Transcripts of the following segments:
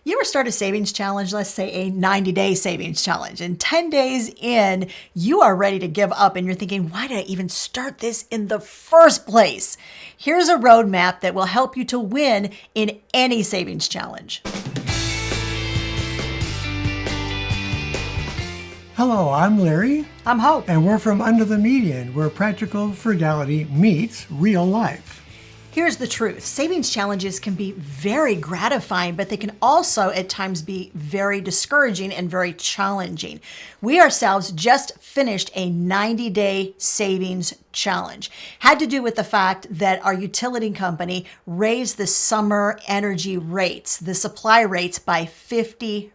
You ever start a savings challenge, let's say a 90-day savings challenge, and 10 days in, you are ready to give up and you're thinking, why did I even start this in the first place? Here's a roadmap that will help you to win in any savings challenge. Hello, I'm Larry. I'm Hope. And we're from Under the Median, where practical frugality meets real life. Here's the truth. Savings challenges can be very gratifying, but they can also at times be very discouraging and very challenging. We ourselves just finished a 90-day savings challenge. Had to do with the fact that our utility company raised the summer energy rates, the supply rates, by 50%.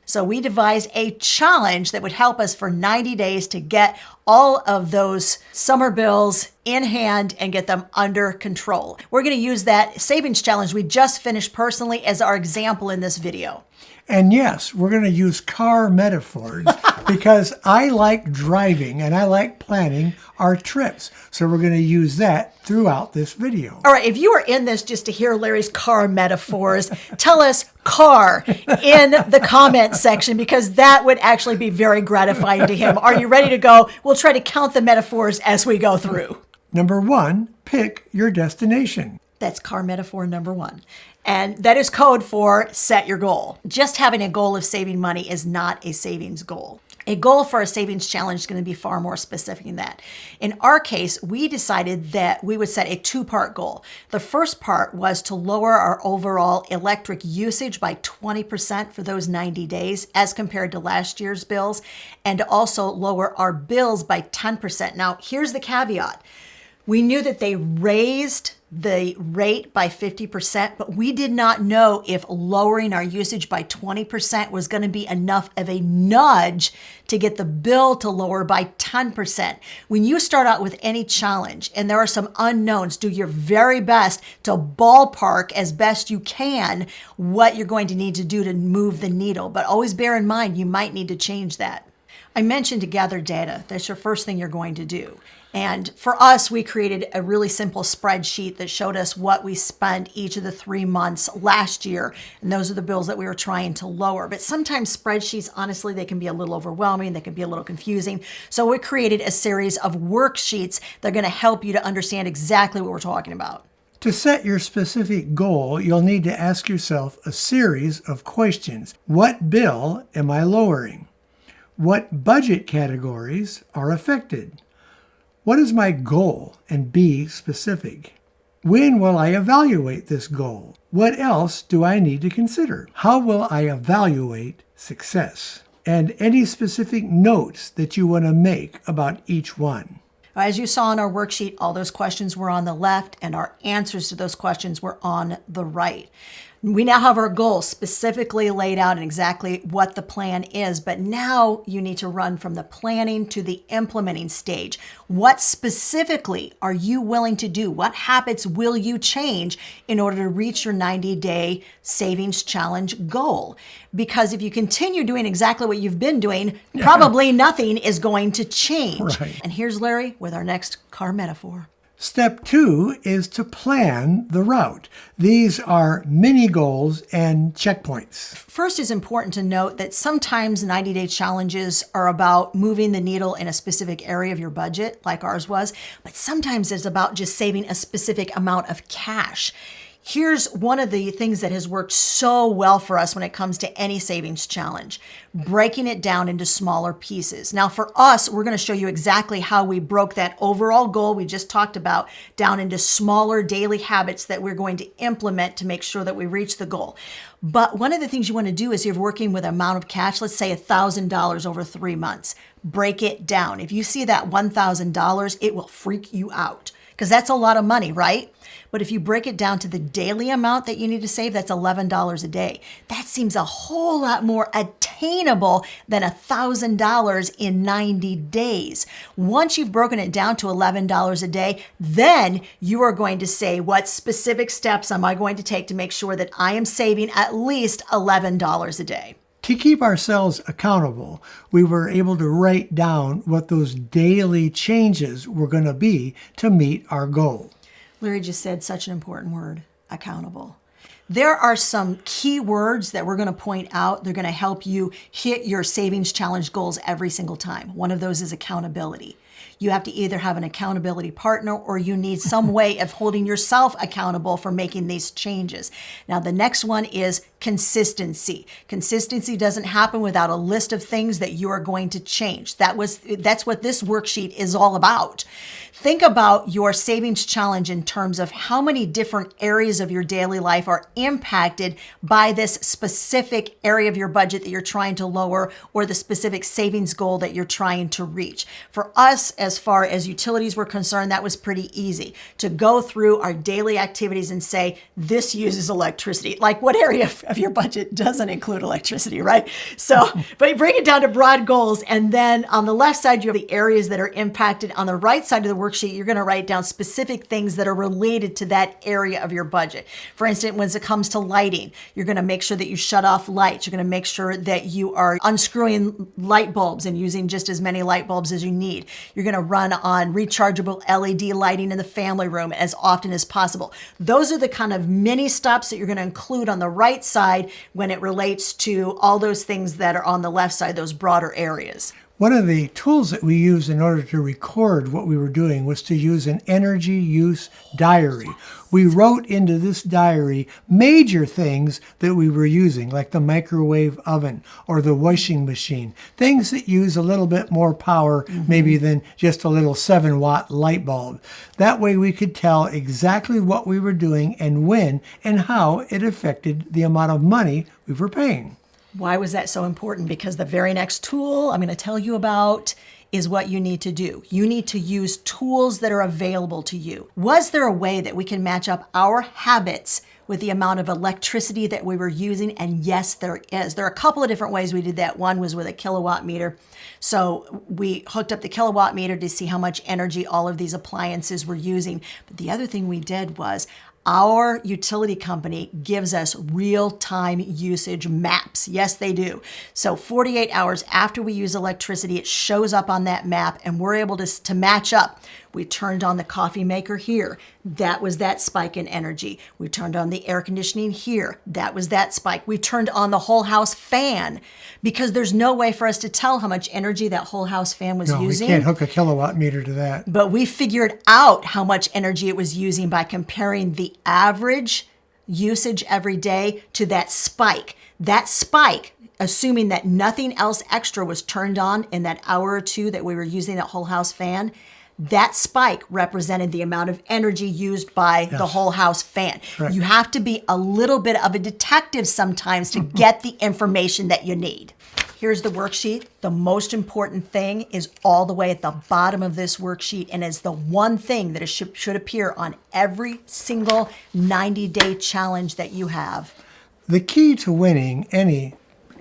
So we devised a challenge that would help us for 90 days to get all of those summer bills in hand and get them under control. We're going to use that savings challenge we just finished personally as our example in this video. And yes, we're going to use car metaphors because I like driving and I like planning our trips. So we're going to use that throughout this video. All right, if you are in this just to hear Larry's car metaphors, tell us car in the comment section because that would actually be very gratifying to him. Are you ready to go? We'll try to count the metaphors as we go through. Number 1, pick your destination. That's car metaphor number 1. And that is code for set your goal. Just having a goal of saving money is not a savings goal. A goal for a savings challenge is going to be far more specific than that. In our case, we decided that we would set a 2-part goal. The first part was to lower our overall electric usage by 20% for those 90 days as compared to last year's bills, and also lower our bills by 10%. Now, here's the caveat. We knew that they raised the rate by 50%, but we did not know if lowering our usage by 20% was going to be enough of a nudge to get the bill to lower by 10%. When you start out with any challenge and there are some unknowns, do your very best to ballpark as best you can what you're going to need to do to move the needle. But always bear in mind, you might need to change that. I mentioned to gather data. That's your first thing you're going to do. And for us, we created a really simple spreadsheet that showed us what we spent each of the 3 months last year. And those are the bills that we were trying to lower. But sometimes spreadsheets, honestly, they can be a little overwhelming. They can be a little confusing. So we created a series of worksheets that are going to help you to understand exactly what we're talking about. To set your specific goal, you'll need to ask yourself a series of questions. What bill am I lowering? What budget categories are affected? What is my goal? And be specific. When will I evaluate this goal? What else do I need to consider? How will I evaluate success? And any specific notes that you want to make about each one. As you saw in our worksheet, all those questions were on the left and our answers to those questions were on the right. We now have our goals specifically laid out and exactly what the plan is, but now you need to run from the planning to the implementing stage. What specifically are you willing to do? What habits will you change in order to reach your 90-day savings challenge goal? Because if you continue doing exactly what you've been doing, probably nothing is going to change. Right. And here's Larry with our next car metaphor. Step 2 is to plan the route. These are mini goals and checkpoints. First, it's important to note that sometimes 90-day challenges are about moving the needle in a specific area of your budget, like ours was, but sometimes it's about just saving a specific amount of cash. Here's one of the things that has worked so well for us when it comes to any savings challenge, breaking it down into smaller pieces. Now for us, we're going to show you exactly how we broke that overall goal we just talked about down into smaller daily habits that we're going to implement to make sure that we reach the goal. But one of the things you want to do is you're working with an amount of cash, let's say $1,000 over 3 months. Break it down. If you see that $1,000, it will freak you out because that's a lot of money, right? But if you break it down to the daily amount that you need to save, that's $11 a day. That seems a whole lot more attainable than $1,000 in 90 days. Once you've broken it down to $11 a day, then you are going to say, what specific steps am I going to take to make sure that I am saving at least $11 a day? To keep ourselves accountable, we were able to write down what those daily changes were going to be to meet our goal. Larry just said such an important word, accountable. There are some key words that we're going to point out. They're going to help you hit your savings challenge goals every single time. One of those is accountability. You have to either have an accountability partner or you need some way of holding yourself accountable for making these changes. Now, the next one is consistency. Consistency doesn't happen without a list of things that you are going to change. That's what this worksheet is all about. Think about your savings challenge in terms of how many different areas of your daily life are impacted by this specific area of your budget that you're trying to lower or the specific savings goal that you're trying to reach. For us, as far as utilities were concerned, that was pretty easy to go through our daily activities and say, this uses electricity. Like, what area of your budget doesn't include electricity, right? So, but you bring it down to broad goals. And then on the left side, you have the areas that are impacted. On the right side of the worksheet, you're going to write down specific things that are related to that area of your budget. For instance, when it comes to lighting, you're going to make sure that you shut off lights. You're going to make sure that you are unscrewing light bulbs and using just as many light bulbs as you need. You're going to run on rechargeable LED lighting in the family room as often as possible. Those are the kind of mini steps that you're going to include on the right side when it relates to all those things that are on the left side, those broader areas. One of the tools that we used in order to record what we were doing was to use an energy use diary. We wrote into this diary major things that we were using, like the microwave oven or the washing machine, things that use a little bit more power maybe than just a little 7-watt light bulb. That way we could tell exactly what we were doing and when and how it affected the amount of money we were paying. Why was that so important? Because the very next tool I'm going to tell you about is what you need to do. You need to use tools that are available to you. Was there a way that we can match up our habits with the amount of electricity that we were using? And yes, there is. There are a couple of different ways we did that. One was with a kilowatt meter. So we hooked up the kilowatt meter to see how much energy all of these appliances were using. But the other thing we did was our utility company gives us real-time usage maps. Yes, they do. So 48 hours after we use electricity, it shows up on that map and we're able to match up. We turned on the coffee maker here. That was that spike in energy. We turned on the air conditioning here. That was that spike. We turned on the whole house fan because there's no way for us to tell how much energy that whole house fan was using. We can't hook a kilowatt meter to that. But we figured out how much energy it was using by comparing the average usage every day to that spike. That spike, assuming that nothing else extra was turned on in that hour or two that we were using that whole house fan, that spike represented the amount of energy used by the whole house fan. Correct. You have to be a little bit of a detective sometimes to get the information that you need. Here's the worksheet. The most important thing is all the way at the bottom of this worksheet and is the one thing that should appear on every single 90-day challenge that you have. The key to winning any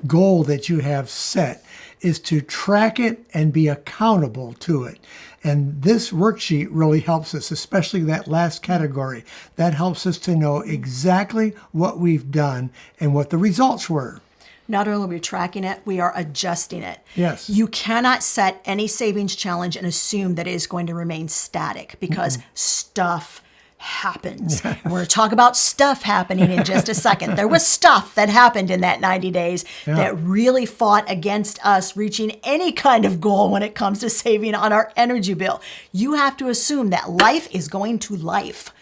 goal that you have set is to track it and be accountable to it. And this worksheet really helps us, especially that last category. That helps us to know exactly what we've done and what the results were. Not only are we tracking it, we are adjusting it. Yes. You cannot set any savings challenge and assume that it is going to remain static because stuff happens. We're going to talk about stuff happening in just a second. There was stuff that happened in that 90 days that really fought against us reaching any kind of goal when it comes to saving on our energy bill. You have to assume that life is going to life.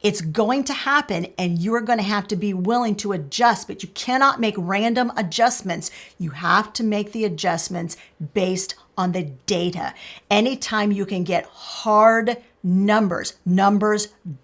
It's going to happen and you're going to have to be willing to adjust, but you cannot make random adjustments. You have to make the adjustments based on the data. Anytime you can get hard numbers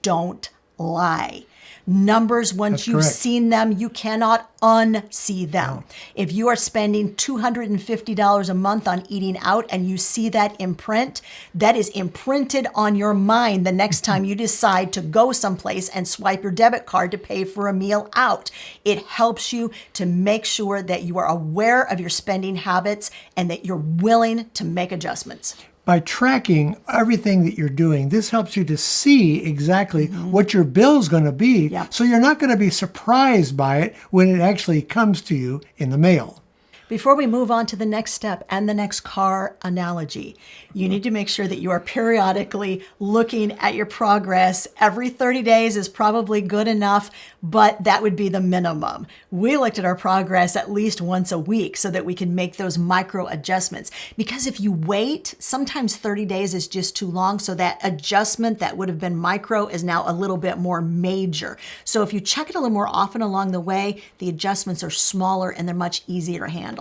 don't lie. Numbers, once you've seen them, you cannot unsee them. No. If you are spending $250 a month on eating out and you see that in print, that is imprinted on your mind the next time you decide to go someplace and swipe your debit card to pay for a meal out. It helps you to make sure that you are aware of your spending habits and that you're willing to make adjustments. By tracking everything that you're doing, this helps you to see exactly what your bill's going to be, so you're not going to be surprised by it when it actually comes to you in the mail. Before we move on to the next step and the next car analogy, you need to make sure that you are periodically looking at your progress. Every 30 days is probably good enough, but that would be the minimum. We looked at our progress at least once a week so that we can make those micro adjustments. Because if you wait, sometimes 30 days is just too long, so that adjustment that would have been micro is now a little bit more major. So if you check it a little more often along the way, the adjustments are smaller and they're much easier to handle.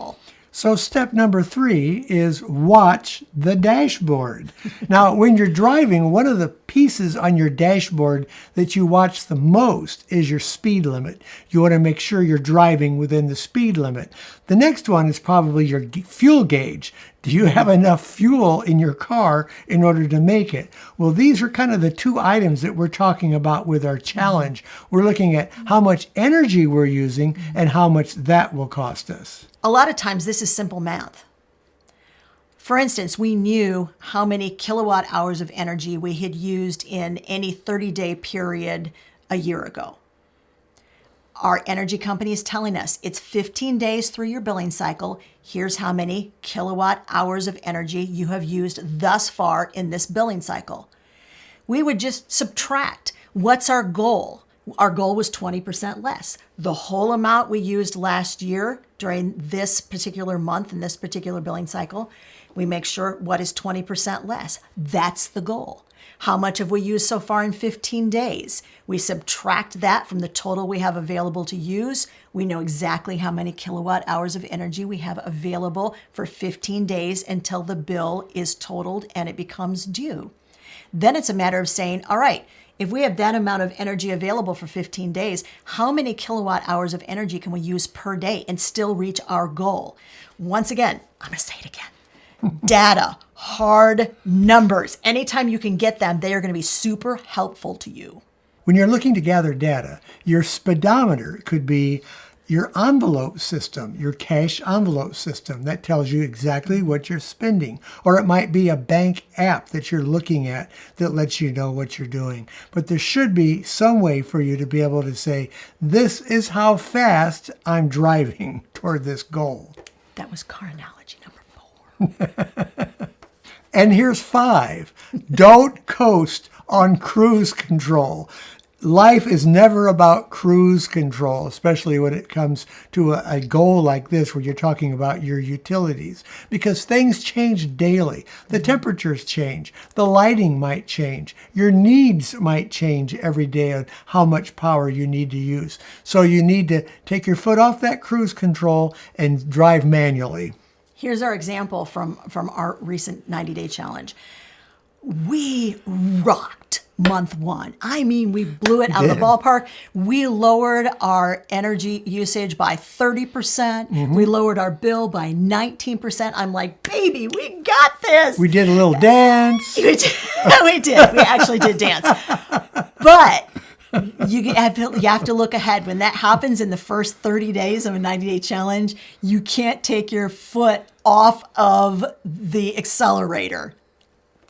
So step number 3 is watch the dashboard. Now, when you're driving, one of the pieces on your dashboard that you watch the most is your speed limit. You want to make sure you're driving within the speed limit. The next one is probably your fuel gauge. Do you have enough fuel in your car in order to make it? Well, these are kind of the 2 items that we're talking about with our challenge. We're looking at how much energy we're using and how much that will cost us. A lot of times this is simple math. For instance, we knew how many kilowatt hours of energy we had used in any 30-day period a year ago. Our energy company is telling us it's 15 days through your billing cycle. Here's how many kilowatt hours of energy you have used thus far in this billing cycle. We would just subtract. What's our goal? Our goal was 20% less. The whole amount we used last year during this particular month in this particular billing cycle, we make sure what is 20% less. That's the goal. How much have we used so far in 15 days? We subtract that from the total we have available to use. We know exactly how many kilowatt hours of energy we have available for 15 days until the bill is totaled and it becomes due. Then it's a matter of saying, all right, if we have that amount of energy available for 15 days, how many kilowatt hours of energy can we use per day and still reach our goal? Once again, I'm going to say it again. Data, hard numbers. Anytime you can get them, they are going to be super helpful to you. When you're looking to gather data, your speedometer could be your envelope system, your cash envelope system that tells you exactly what you're spending. Or it might be a bank app that you're looking at that lets you know what you're doing. But there should be some way for you to be able to say, this is how fast I'm driving toward this goal. That was car analogy number 4. And here's 5. Don't coast on cruise control. Life is never about cruise control, especially when it comes to a goal like this where you're talking about your utilities, because things change daily. The temperatures change. The lighting might change. Your needs might change every day on how much power you need to use. So you need to take your foot off that cruise control and drive manually. Here's our example from our recent 90-day challenge. We rocked month 1. I mean, we blew it out of the ballpark. We lowered our energy usage by 30%. Mm-hmm. We lowered our bill by 19%. I'm like, baby, we got this. We did a little dance. We did. We actually did dance. But you have to look ahead. When that happens in the first 30 days of a 90-day challenge, you can't take your foot off of the accelerator.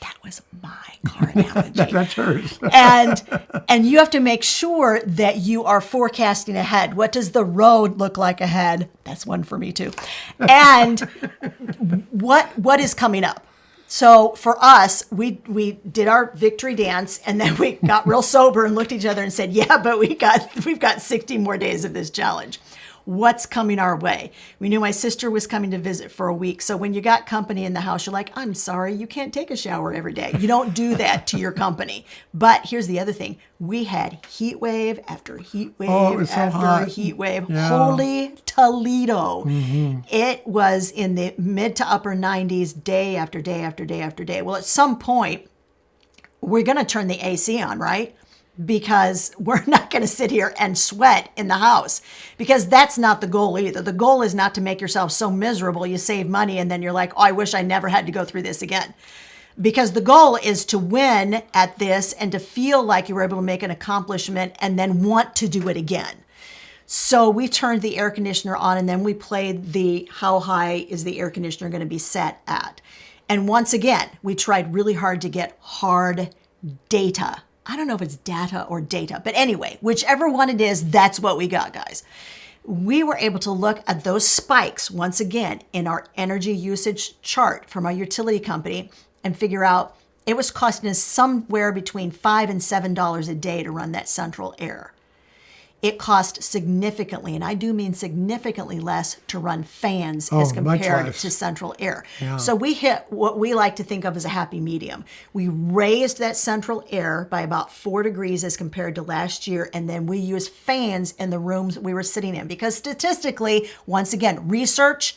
That was my car analogy. That's hers. and you have to make sure that you are forecasting ahead. What does the road look like ahead? That's one for me too. And what is coming up? So for us, we did our victory dance, and then we got real sober and looked at each other and said, yeah, but we've got 60 more days of this challenge. What's coming our way? We knew my sister was coming to visit for a week. So when you got company in the house, you're like, I'm sorry, you can't take a shower every day. You don't do that to your company. But here's the other thing. We had heat wave after heat wave after heat wave. Yeah. Holy Toledo. Mm-hmm. It was in the mid to upper 90s day after day after day after day. Well, at some point, we're going to turn the AC on, right? Because we're not going to sit here and sweat in the house, because that's not the goal either. The goal is not to make yourself so miserable you save money and then you're like, oh, I wish I never had to go through this again. Because the goal is to win at this and to feel like you were able to make an accomplishment and then want to do it again. So we turned the air conditioner on, and then we played the how high is the air conditioner going to be set at. And once again, we tried really hard to get hard data. I don't know if it's data or data, but anyway, whichever one it is, that's what we got, guys. we were able to look at those spikes once again in our energy usage chart from our utility company and figure out it was costing us somewhere between $5 and $7 a day to run that central air. It cost significantly, and I do mean significantly less, to run fans as compared to central air. Yeah. So we hit what we like to think of as a happy medium. We raised that central air by about 4 degrees as compared to last year, and then we used fans in the rooms we were sitting in. Because statistically, once again, research,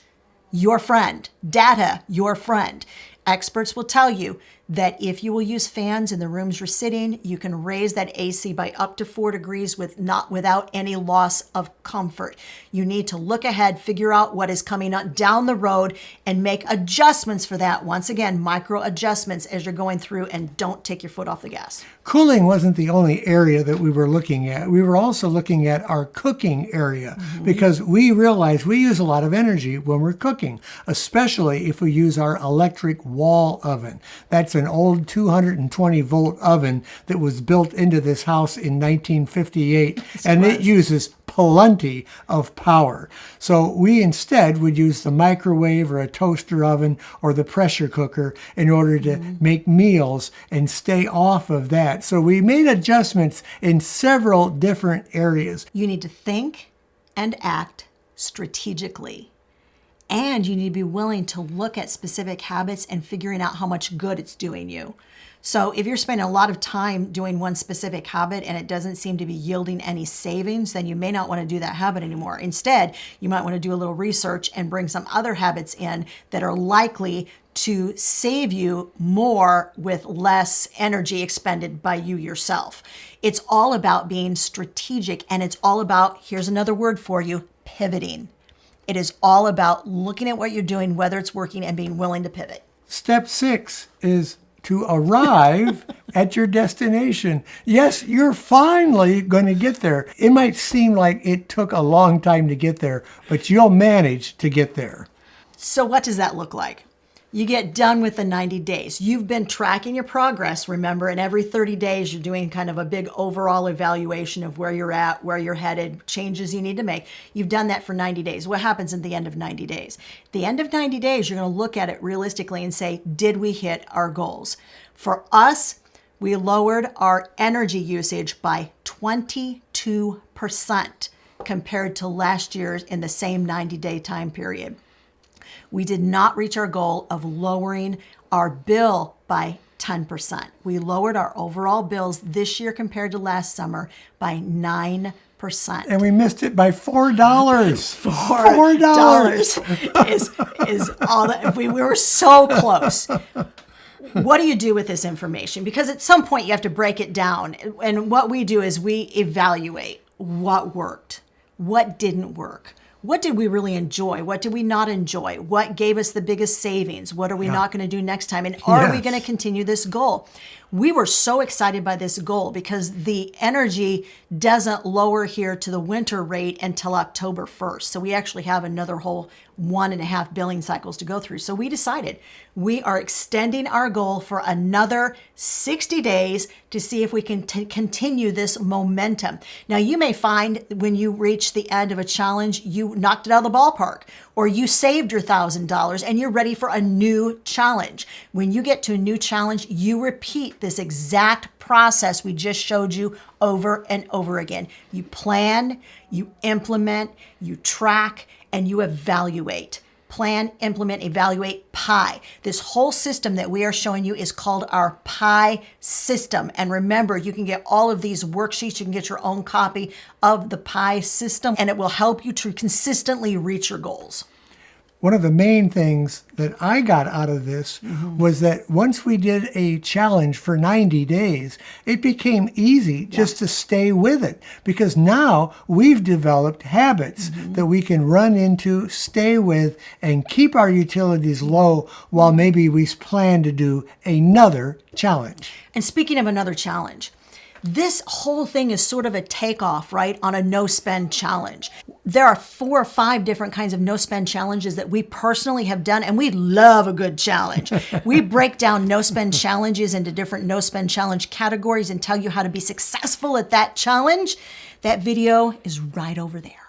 your friend. Data, your friend. Experts will tell you that if you will use fans in the rooms you're sitting, you can raise that AC by up to 4 degrees without any loss of comfort. You need to look ahead, figure out what is coming up down the road, and make adjustments for that. Once again, micro adjustments as you're going through, and don't take your foot off the gas. Cooling wasn't the only area that we were looking at. We were also looking at our cooking area because we realized we use a lot of energy when we're cooking, especially if we use our electric wall oven. That's an old 220 volt oven that was built into this house in 1958, and it uses plenty of power. So we instead would use the microwave or a toaster oven or the pressure cooker in order to make meals and stay off of that. So we made adjustments in several different areas. You need to think and act strategically. And you need to be willing to look at specific habits and figuring out how much good it's doing you. So if you're spending a lot of time doing one specific habit and it doesn't seem to be yielding any savings, then you may not want to do that habit anymore. Instead, you might want to do a little research and bring some other habits in that are likely to save you more with less energy expended by you yourself. It's all about being strategic, and it's all about, here's another word for you, pivoting. It is all about looking at what you're doing, whether it's working, and being willing to pivot. Step 6 is to arrive at your destination. Yes, you're finally going to get there. It might seem like it took a long time to get there, but you'll manage to get there. So what does that look like? You get done with the 90 days. You've been tracking your progress, remember, and every 30 days you're doing kind of a big overall evaluation of where you're at, where you're headed, changes you need to make. You've done that for 90 days. What happens at the end of 90 days? At the end of 90 days, you're going to look at it realistically and say, did we hit our goals? For us, we lowered our energy usage by 22% compared to last year's in the same 90-day time period. We did not reach our goal of lowering our bill by 10%. We lowered our overall bills this year compared to last summer by 9%. And we missed it by $4. $4 is all that. We were so close. What do you do with this information? Because at some point you have to break it down. And what we do is we evaluate what worked, what didn't work. What did we really enjoy? What did we not enjoy? What gave us the biggest savings? What are we not going to do next time? And are we going to continue this goal? We were so excited by this goal because the energy doesn't lower here to the winter rate until October 1st. So we actually have another whole 1.5 billing cycles to go through. So we decided we are extending our goal for another 60 days to see if we can continue this momentum. Now, you may find when you reach the end of a challenge, you knocked it out of the ballpark, or you saved your $1,000 and you're ready for a new challenge. When you get to a new challenge, you repeat this exact process we just showed you over and over again. You plan, you implement, you track, and you evaluate. Plan, implement, evaluate, PI. This whole system that we are showing you is called our PI system. And remember, you can get all of these worksheets. You can get your own copy of the PI system, and it will help you to consistently reach your goals. One of the main things that I got out of this was that once we did a challenge for 90 days, it became easy just to stay with it because now we've developed habits that we can run into, stay with, and keep our utilities low while maybe we plan to do another challenge. And speaking of another challenge, this whole thing is sort of a takeoff, right, on a no-spend challenge. There are 4 or 5 different kinds of no-spend challenges that we personally have done, and we love a good challenge. We break down no-spend challenges into different no-spend challenge categories and tell you how to be successful at that challenge. That video is right over there.